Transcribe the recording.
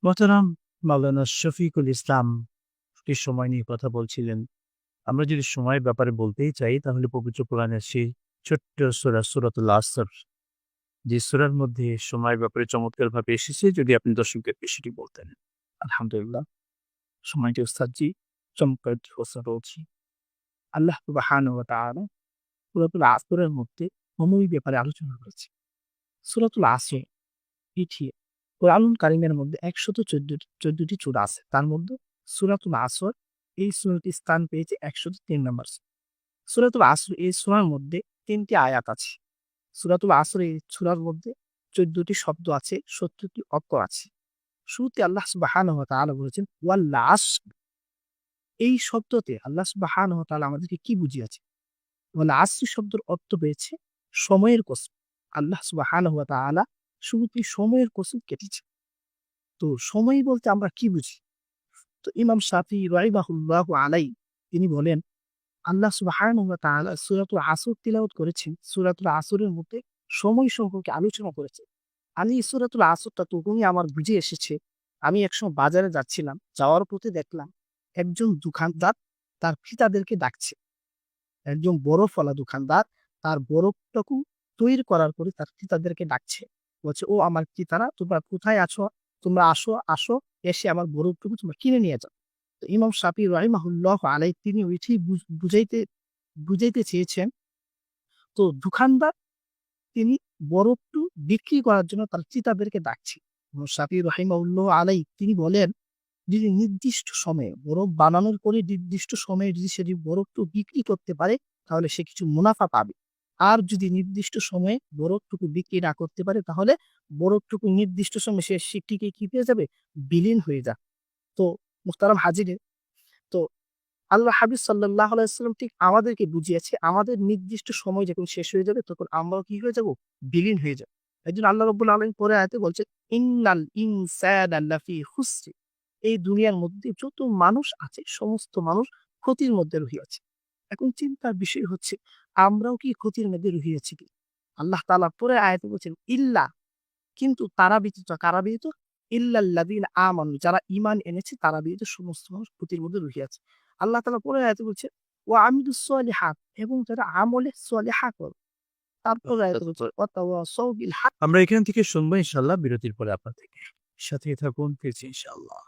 মোহতারাম মাওলানা শফিকুল ইসলাম একটি সময় নিয়ে কথা বলছিলেন। আমরা যদি সময়ের ব্যাপারে বলতেই চাই তাহলে পবিত্র কোরআনের সেই ছোট্ট সূরা সূরাতুল আসর, যে সূরার মধ্যে সময়ের ব্যাপারে চমৎকারভাবে এসেছে, যদি আপনি দর্শকদের বিষয়টি বলতেন। আলহামদুলিল্লাহ। সময়টি ওস্তাদজি চমৎকার উপস্থাপন বলছি। আল্লাহ সুবহানাহু ওয়া তাআলা সূরাতুল আসরের মধ্যে সময় ব্যাপারে আলোচনা করেছে। সূরাতুল আসর পিঠিয়ে কোরআনুল কারীমের মধ্যে ১১৪টি সূরা আছে। তার মধ্যে সূরাতুল আসর এই সূরাটি স্থান পেয়েছে ১০৩ নম্বর। সূরাতুল আসর এই সূরার মধ্যে ৩ টি আয়াত আছে। সূরাতুল আসর এই সূরার মধ্যে ১৪টি শব্দ আছে, ৭০ টি অর্থ আছে। শুরুতে আল্লাহ সুবহানাহু ওয়া তাআলা বলেছেন ওয়াল আসর। এই শব্দতে আল্লাহ সুবহানাহু ওয়া তাআলা আমাদেরকে কি বুঝিয়েছে? ওয়াল আসর শব্দের অর্থ পেয়েছে সময়ের কসম। আল্লাহ সুবহানাহু ওয়া তাআলা শুরুতে সময়ের কসম কেটেছে। তো সময় বলতে আমরা কি বুঝি? তো ইমাম শাফিঈ রাহিমাহুল্লাহু আলাইহি তিনি বলেন, আল্লাহ সুবহানাহু ওয়া তাআলা সূরাতুল আসর তিলাওয়াত করেছেন। সূরাতুল আসরের মধ্যে সময় সম্পর্কে আলোচনা করেছেন। আমি এই সূরাতুল আসরটা তখনই আমার বুঝে এসেছে। আমি একসময় বাজারে যাচ্ছিলাম। যাওয়ার পথে দেখলাম একজন দোকানদার তার ক্রেতাদেরকে ডাকছে। একজন বরফওয়ালা দোকানদার তার বরফটুকু তৈরি করার পরে তার ক্রেতাদেরকে ডাকছে। বলছে, "ও আমার ক্রেতারা তোমরা কোথায় আছো? তোমরা আসো, এসে আমার বরফটুকু তোমরা কিনে নিয়ে যাও।" তো ইমাম শাফিঈ রাহিমাহুল্লাহ আলাইহি তিনি ওইটাই বুঝাইতে চেয়েছেন। তো দোকানদার তিনি বরফটু বিক্রি করার জন্য তার ক্রেতাদেরকে ডাকছে। ইমাম শাফিঈ রাহিমাহুল্লাহ আলাইহি তিনি বলেন, যদি নির্দিষ্ট সময়ে বরফ বানানোর পরে নির্দিষ্ট সময়ে যদি সে বরফটুকু বিক্রি করতে পারে তাহলে সে কিছু মুনাফা পাবে। আর যদি নির্দিষ্ট সময়ে বরফটুকু বিক্রি না করতে পারে তাহলে বরফটুকু নির্দিষ্ট সময়ে সে সেটিকে কি পেয়ে যাবে? বিলীন হয়ে যাবে। তো মুহতারাম হাজিরিন, তো আল্লাহ হাবিব সাল্লাল্লাহু আলাইহি ওয়াসাল্লাম ঠিক আমাদেরকে বুঝিয়েছে আমাদের নির্দিষ্ট সময় যখন শেষ হয়ে যাবে তখন আমরাও কি হয়ে যাব? বিলীন হয়ে যাব। এজন্য আল্লাহ রাব্বুল আলামিন পরের আয়াতে বলছেন, "ইন্নাল ইনসানা লাফি খুসর।" এই দুনিয়ার মধ্যে যত মানুষ আছে সমস্ত মানুষ ক্ষতির মধ্যে রহিয়াছে। এখন চিন্তার বিষয় হচ্ছে আমরাও কি ক্ষতির মধ্যে রহিয়াছি কি? আল্লাহ তাআলা পরের আয়াতে বলছেন, "ইল্লা" কিন্তু তারা ব্যতীত কারা ব্যতীত? ইল্লাল্লাযীনা আমানু যারা ঈমান এনেছে তারা ব্যতীত সমস্ত মানুষ ক্ষতির মধ্যে রহিয়াছে। আল্লাহ তাআলা পরের আয়াতে বলছে, "ওয়া আমিলুস সলিহাত" এবং যারা আমলে সলিহা করে। তারপরে আয়াতে বলছে, "ওয়াতাওয়াসাউ বিল হাক" আমরা এখান থেকে শুনবো ইনশাআল্লাহ বিরতির পরে আপনার থেকে। সাথেই থাকুন, ফিরছি ইনশাআল্লাহ।